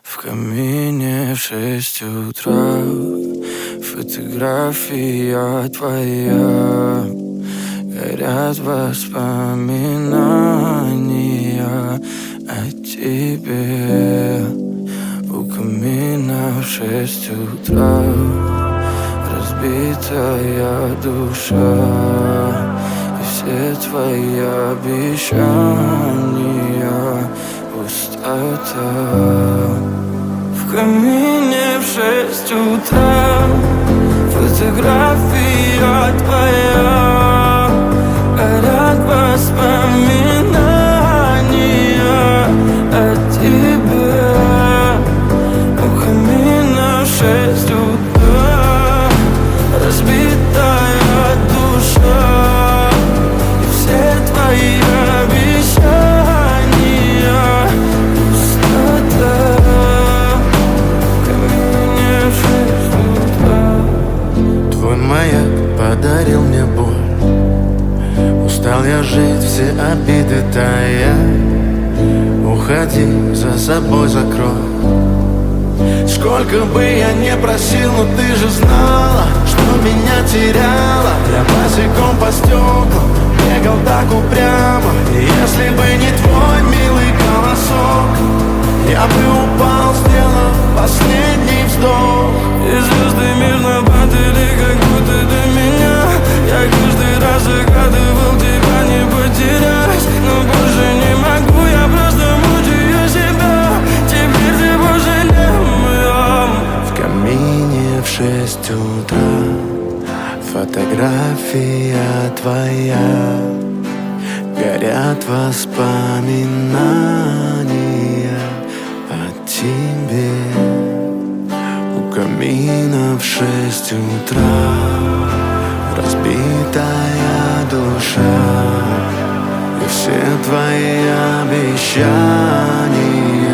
В камине в 6 утра фотография твоя. Горят воспоминания о тебе. У камина в 6 утра разбитая душа. И все твои обещания пустота. В камине в 6 утра фотография твоя. Горят воспоминания о тебе. У камина в 6 утра разбитая душа. И все твои обещания пустота. В камине в 6 утра. Твой маяк подарил мне боль. Устал я жить, все обиды тая. Уходи, за собой закрой. Сколько бы я не просил, но ты же знала, что меня теряла. Я босиком по стеклам бегал так упрямо. И если бы не твой милый голосок, я бы упал, сделав последний вздох. И звезды мирно падали, как будто до меня. Я каждый раз загадывал тебя не потерять, но больше не могу, я просто мучаю себя. Теперь ты пожалел моем. В камине в 6 утра фотография твоя. Горят воспоминания о тебе. У камина в 6 утра разбитая душа. И все твои обещания